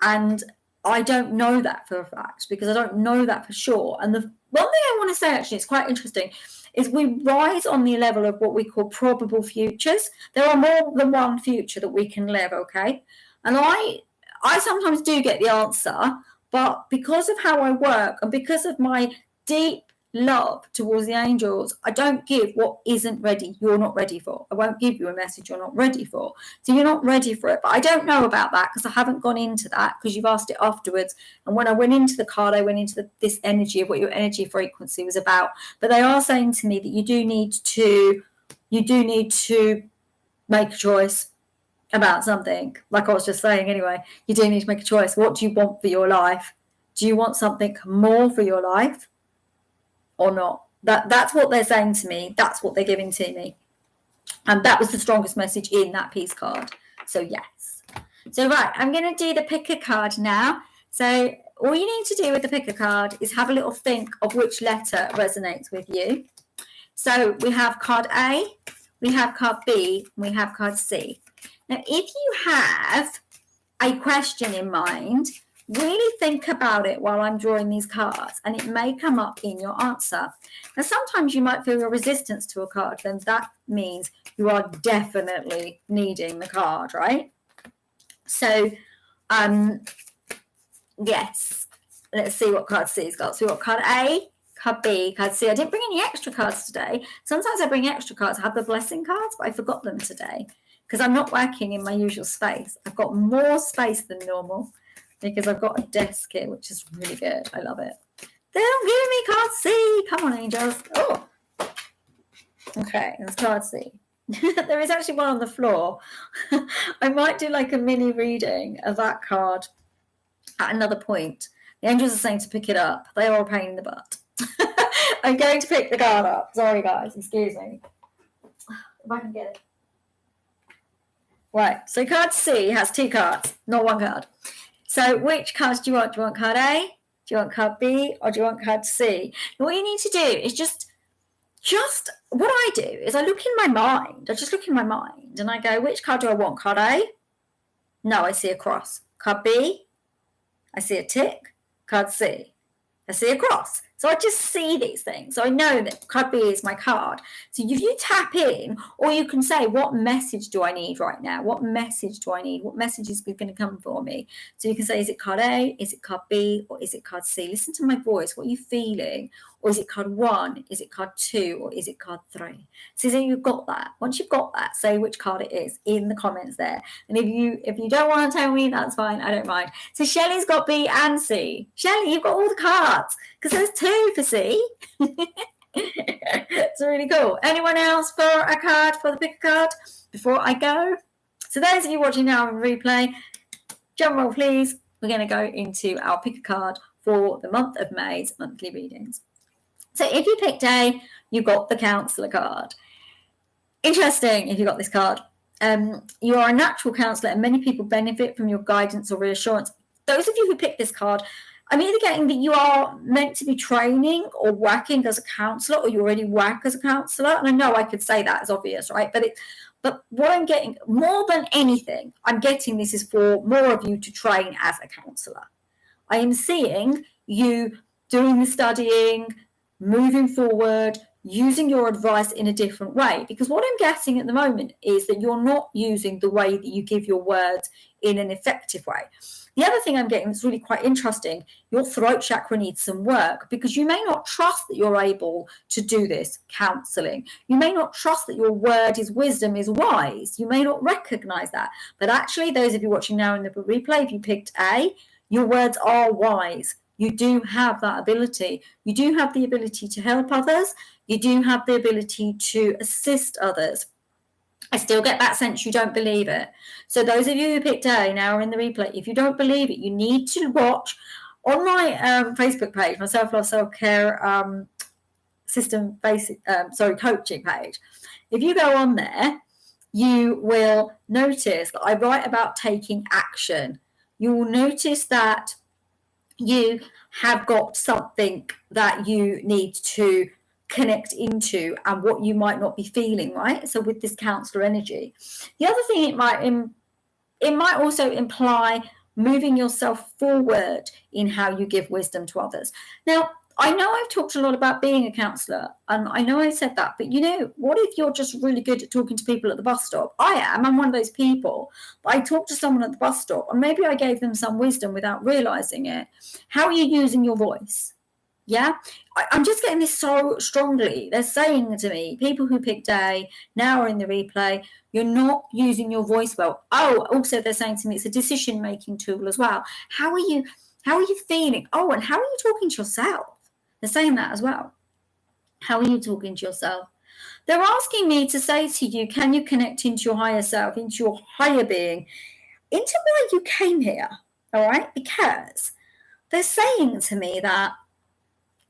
And I don't know that for a fact because I don't know that for sure. And the one thing I want to say, actually, it's quite interesting, is we rise on the level of what we call probable futures. There are more than one future that we can live, okay? And I sometimes do get the answer, but because of how I work and because of my deep love towards the angels, I don't give what isn't ready, you're not ready for. I won't give you a message you're not ready for. So you're not ready for it. But I don't know about that because I haven't gone into that, because you've asked it afterwards. And when I went into the card, I went into this energy of what your energy frequency was about. But they are saying to me that you do need to make a choice about something. Like I was just saying anyway, you do need to make a choice. What do you want for your life? Do you want something more for your life or not? That's what they're saying to me. That's what they're giving to me. And that was the strongest message in that peace card. So yes. So right, I'm going to do the pick a card now. So all you need to do with the pick a card is have a little think of which letter resonates with you. So we have card A, we have card B, we have card C. Now, if you have a question in mind, really think about it while I'm drawing these cards, and it may come up in your answer. Now, sometimes you might feel your resistance to a card, then that means you are definitely needing the card, right? So, yes, let's see what card C's got. So we've got card A, card B, card C. I didn't bring any extra cards today. Sometimes I bring extra cards. I have the blessing cards, but I forgot them today because I'm not working in my usual space. I've got more space than normal because I've got a desk here, which is really good. I love it. They're not giving me card C. Come on, angels. Oh, okay, that's card C. There is actually one on the floor. I might do like a mini reading of that card at another point. The angels are saying to pick it up. They are a pain in the butt. I'm going to pick the card up. Sorry, guys. Excuse me. If I can get it. Right. So card C has 2 cards, not 1 card. So which cards do you want? Do you want card A? Do you want card B? Or do you want card C? And what you need to do is just what I do is I look in my mind. I just look in my mind and I go, which card do I want? Card A? No, I see a cross. Card B? I see a tick. Card C? I see a cross. So I just see these things. So I know that card B is my card. So if you tap in, or you can say, what message do I need right now? What message do I need? What message is going to come for me? So you can say, is it card A? Is it card B? Or is it card C? Listen to my voice. What are you feeling? Or is it card 1? Is it card 2? Or is it card 3? So you've got that. Once you've got that, say which card it is in the comments there. And if you don't want to tell me, that's fine. I don't mind. So Shelley's got B and C. Shelley, you've got all the cards because there's 2 for C. It's really cool. Anyone else for a card, for the pick a card before I go? So those of you watching now on replay, drum roll please, we're going to go into our pick a card for the month of May's monthly readings. So if you picked A, you got the counsellor card. Interesting if you got this card. You are a natural counsellor and many people benefit from your guidance or reassurance. Those of you who picked this card, I'm either getting that you are meant to be training or working as a counsellor, or you already work as a counsellor. And I know I could say that, it's obvious, right? But what I'm getting, more than anything, I'm getting this is for more of you to train as a counsellor. I am seeing you doing the studying, moving forward, using your advice in a different way. Because what I'm getting at the moment is that you're not using the way that you give your words in an effective way. The other thing I'm getting that's really quite interesting, your throat chakra needs some work, because you may not trust that you're able to do this counselling. You may not trust that your word is wisdom, is wise. You may not recognise that. But actually, those of you watching now in the replay, if you picked A, your words are wise. You do have that ability. You do have the ability to help others. You do have the ability to assist others. I still get that sense you don't believe it. So those of you who picked A now are in the replay. If you don't believe it, you need to watch on my Facebook page, my self-love, self-care system basic, coaching page. If you go on there, you will notice that I write about taking action. You will notice that you have got something that you need to connect into and what you might not be feeling, right? So with this counselor energy, the other thing it might also imply moving yourself forward in how you give wisdom to others. Now, I know I've talked a lot about being a counsellor, and I know I said that, but what if you're just really good at talking to people at the bus stop? I'm one of those people. But I talked to someone at the bus stop, and maybe I gave them some wisdom without realising it. How are you using your voice? Yeah, I'm just getting this so strongly. They're saying to me, people who picked A now are in the replay, you're not using your voice well. Oh, also they're saying to me it's a decision-making tool as well. How are you feeling? Oh, and how are you talking to yourself? They're saying that as well. How are you talking to yourself? They're asking me to say to you, can you connect into your higher self, into your higher being, into why you came here, all right? Because they're saying to me that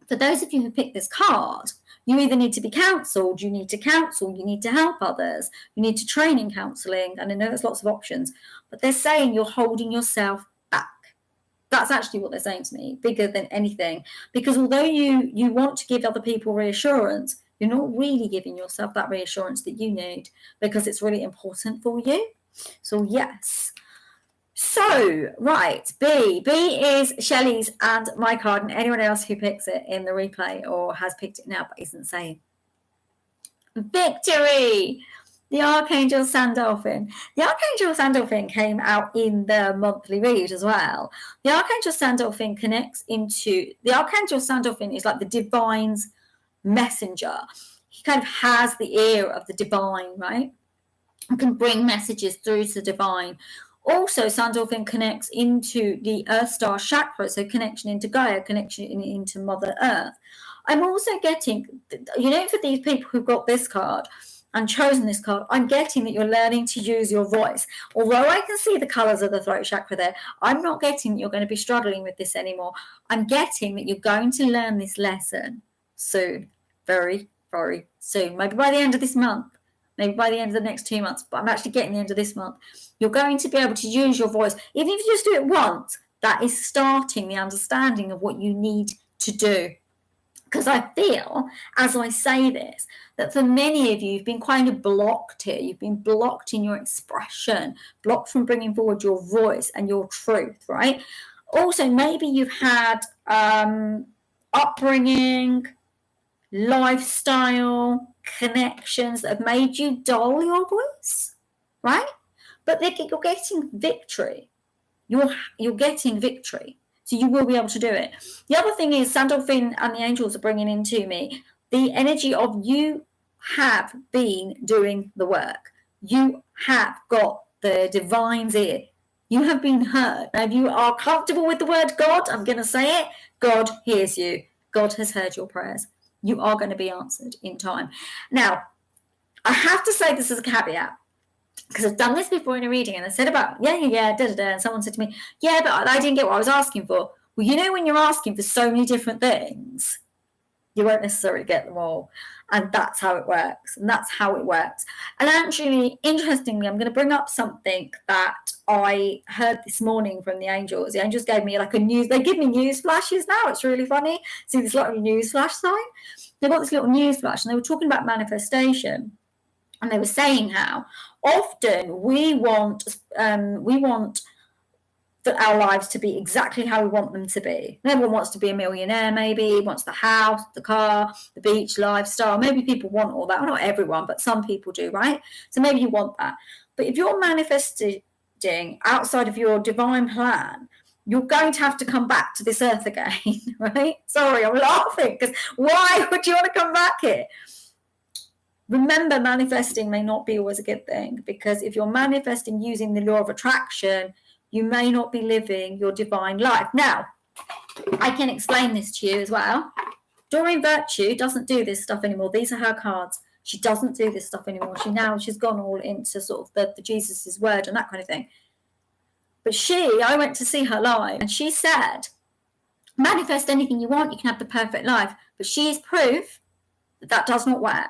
for those of you who picked this card, you either need to be counselled, you need to counsel, you need to help others, you need to train in counselling, and I know there's lots of options, but they're saying you're holding yourself back. That's actually what they're saying to me, bigger than anything. Because although you want to give other people reassurance, you're not really giving yourself that reassurance that you need, because it's really important for you. So yes. So, right, B is Shelley's and my card, and anyone else who picks it in the replay or has picked it now but isn't saying. Victory! The Archangel Sandalphon. The Archangel Sandalphon came out in the monthly read as well. The Archangel Sandalphon the Archangel Sandalphon is like the divine's messenger. He kind of has the ear of the divine, right? And can bring messages through to the divine. Also, Sandalphon connects into the Earth Star chakra, so connection into Gaia, connection into Mother Earth. I'm also getting, for these people who've got this card and chosen this card, I'm getting that you're learning to use your voice. Although I can see the colours of the throat chakra there, I'm not getting that you're going to be struggling with this anymore. I'm getting that you're going to learn this lesson soon, very, very soon. Maybe by the end of this month, maybe by the end of the next 2 months, but I'm actually getting the end of this month. You're going to be able to use your voice. Even if you just do it once, that is starting the understanding of what you need to do. Because I feel, as I say this, that for many of you, you've been kind of blocked here. You've been blocked in your expression, blocked from bringing forward your voice and your truth, right? Also, maybe you've had upbringing, lifestyle, connections that have made you dull your voice, right? But you're getting victory. You're getting victory. So you will be able to do it. The other thing is Sandalphon and the angels are bringing into me the energy of you have been doing the work. You have got the divine's ear. You have been heard. Now, if you are comfortable with the word God, I'm going to say it. God hears you. God has heard your prayers. You are going to be answered in time. Now, I have to say this as a caveat. because I've done this before in a reading, and I said about, and someone said to me, yeah, but I didn't get what I was asking for. Well, you know, when you're asking for so many different things, you won't necessarily get them all. And that's how it works. And that's how it works. And actually, interestingly, I'm going to bring up something that I heard this morning from the angels. The angels gave me like they give me news flashes now. It's really funny. See this little news flash sign? They've got this little news flash, and they were talking about manifestation. And they were saying how often we want our lives to be exactly how we want them to be. Everyone wants to be a millionaire, maybe, wants the house, the car, the beach lifestyle. Maybe people want all that. Well, not everyone, but some people do, right? So maybe you want that. But if you're manifesting outside of your divine plan, you're going to have to come back to this earth again, right? Sorry, I'm laughing because why would you want to come back here? Remember, manifesting may not be always a good thing, because if you're manifesting using the law of attraction, you may not be living your divine life. Now, I can explain this to you as well. Doreen Virtue doesn't do this stuff anymore. These are her cards. She doesn't do this stuff anymore. She's gone all into sort of the Jesus's word and that kind of thing. But I went to see her live, and she said, manifest anything you want, you can have the perfect life. But she is proof that does not work.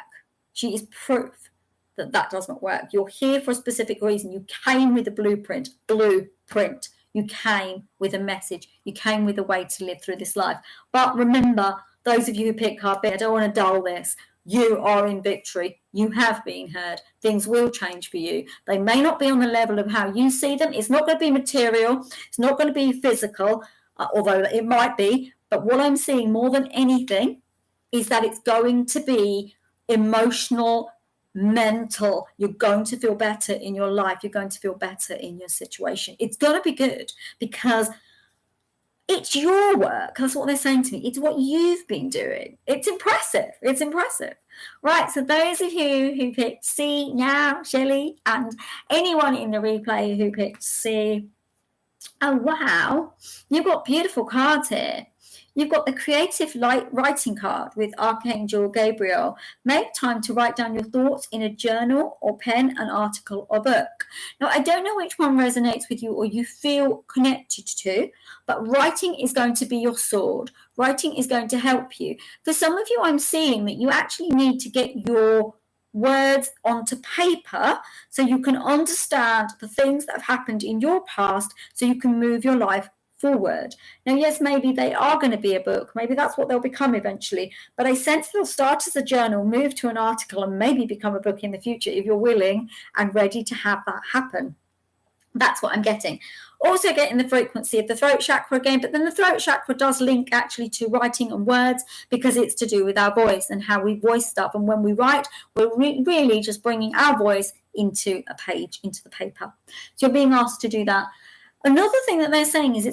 She is proof that does not work. You're here for a specific reason. You came with a blueprint. You came with a message. You came with a way to live through this life. But remember, those of you who pick card B, I don't want to dull this. You are in victory. You have been heard. Things will change for you. They may not be on the level of how you see them. It's not going to be material. It's not going to be physical, although it might be. But what I'm seeing more than anything is that it's going to be emotional, mental. You're going to feel better in your life. You're going to feel better in your situation. It's going to be good because it's your work. That's what they're saying to me. It's what you've been doing. It's impressive. Right, so those of you who picked C now, Shelley, and anyone in the replay who picked C, oh wow, you've got beautiful cards here. You've got the creative writing card with Archangel Gabriel. Make time to write down your thoughts in a journal or pen, an article or book. Now, I don't know which one resonates with you or you feel connected to, but writing is going to be your sword. Writing is going to help you. For some of you, I'm seeing that you actually need to get your words onto paper so you can understand the things that have happened in your past so you can move your life forward. Now, yes, maybe they are going to be a book. Maybe that's what they'll become eventually. But I sense they'll start as a journal, move to an article, and maybe become a book in the future if you're willing and ready to have that happen. That's what I'm getting. Also getting the frequency of the throat chakra again, but then the throat chakra does link actually to writing and words because it's to do with our voice and how we voice stuff. And when we write, we're really just bringing our voice into a page, into the paper. So you're being asked to do that. Another thing that they're saying is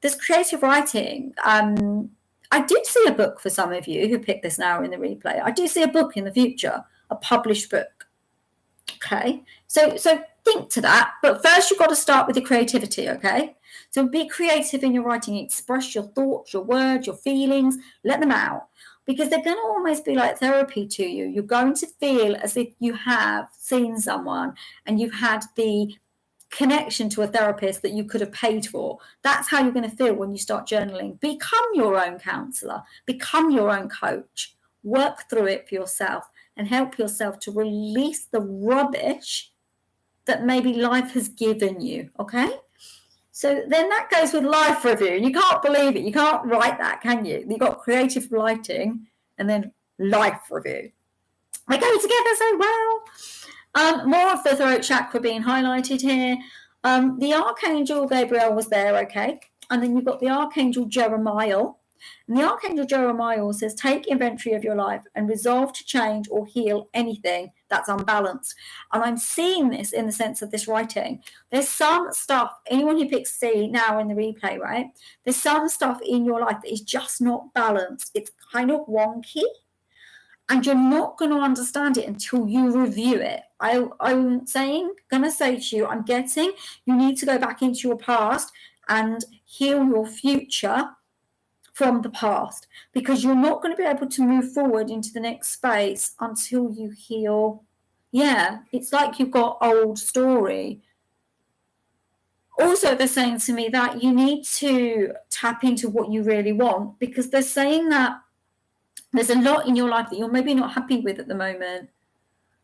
this creative writing. I do see a book for some of you who pick this now in the replay. I do see a book in the future, a published book. Okay, so think to that. But first, you've got to start with the creativity. Okay, so be creative in your writing. Express your thoughts, your words, your feelings. Let them out because they're going to almost be like therapy to you. You're going to feel as if you have seen someone and you've had the connection to a therapist that you could have paid for. That's how you're going to feel when you start journaling. Become your own counselor, become your own coach, work through it for yourself and help yourself to release the rubbish that maybe life has given you. Okay, so then that goes with life review. You can't believe it. You can't write that, can you? You've got creative writing and then life review. They go together so well. More of the throat chakra being highlighted here. The Archangel Gabriel was there, okay? And then you've got the Archangel Jeremiah. And the Archangel Jeremiah says, take inventory of your life and resolve to change or heal anything that's unbalanced. And I'm seeing this in the sense of this writing. There's some stuff, anyone who picks C now in the replay, right? There's some stuff in your life that is just not balanced. It's kind of wonky. And you're not going to understand it until you review it. I'm going to say to you, I'm getting, you need to go back into your past and heal your future from the past because you're not going to be able to move forward into the next space until you heal Yeah, it's like you've got old story. Also, they're saying to me that you need to tap into what you really want, because they're saying that there's a lot in your life that you're maybe not happy with at the moment.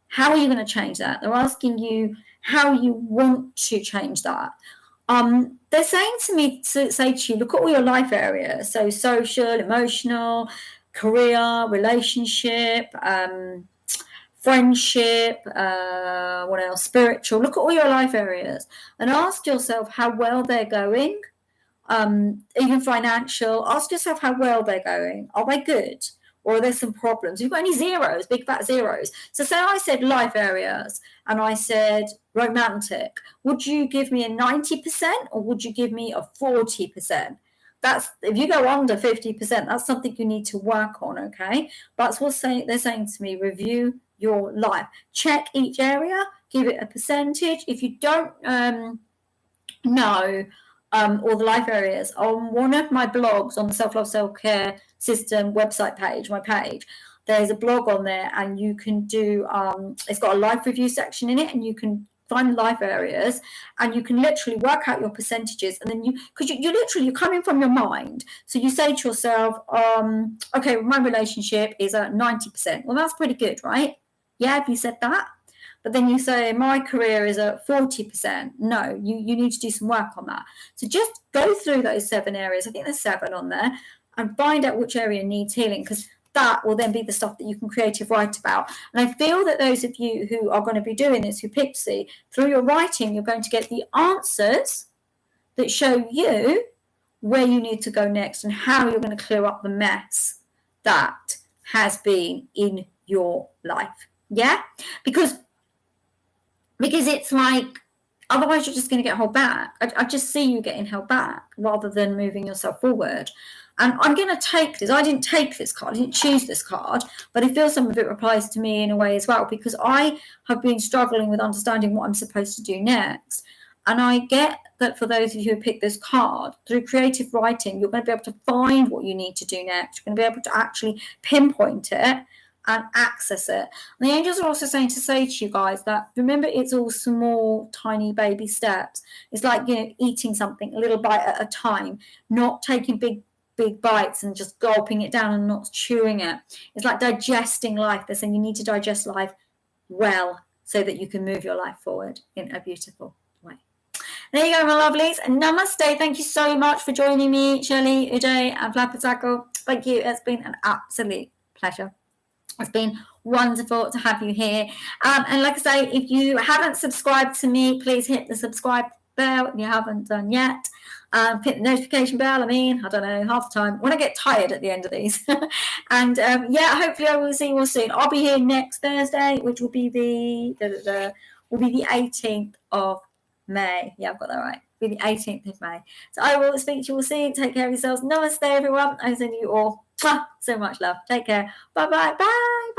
How are you going to change that? They're asking you how you want to change that. They're saying to me to say to you, look at all your life areas. So social, emotional, career, relationship, friendship, what else? Spiritual. Look at all your life areas and ask yourself how well they're going. Even financial. Ask yourself how well they're going. Are they good? Or are there some problems? You've got any zeros, big fat zeros. So say I said life areas and I said romantic. Would you give me a 90% or would you give me a 40%? That's if you go under 50%, that's something you need to work on, okay? That's what they're saying to me. Review your life. Check each area, give it a percentage. If you don't know or the life areas, on one of my blogs on the self-love self-care system website page, my page, there's a blog on there and you can do it's got a life review section in it and you can find life areas and you can literally work out your percentages, and then you're coming from your mind, so you say to yourself, okay, my relationship is at 90%. Well, that's pretty good, right? Yeah, have you said that? But then you say, my career is at 40%. No, you need to do some work on that. So just go through those 7 areas. I think there's 7 on there, and find out which area needs healing, because that will then be the stuff that you can creative write about. And I feel that those of you who are going to be doing this, who Pixie, through your writing, you're going to get the answers that show you where you need to go next and how you're going to clear up the mess that has been in your life. Yeah? Because it's like, otherwise you're just going to get held back. I just see you getting held back rather than moving yourself forward. And I'm going to take this. I didn't take this card. I didn't choose this card. But I feel some of it applies to me in a way as well, because I have been struggling with understanding what I'm supposed to do next. And I get that for those of you who pick this card, through creative writing, you're going to be able to find what you need to do next. You're going to be able to actually pinpoint it and access it. And the angels are also saying to say to you guys that, remember, it's all small, tiny baby steps. It's like, eating something a little bite at a time, not taking big bites and just gulping it down and not chewing it. It's like digesting life. They're saying you need to digest life well so that you can move your life forward in a beautiful way. There you go, my lovelies. Namaste. Thank you so much for joining me, Shelley, Uday, and Flapatako. Thank you. It's been an absolute pleasure. It's been wonderful to have you here. And like I say, if you haven't subscribed to me, please hit the subscribe bell if you haven't done yet. Hit the notification bell. I don't know, half the time when I get tired at the end of these. And hopefully I will see you all soon. I'll be here next Thursday, which will be the 18th of May. Yeah, I've got that right. It'll be the 18th of May. So I will speak to you all soon. Take care of yourselves. Namaste, everyone. I send you all so much love. Take care. Bye-bye. Bye.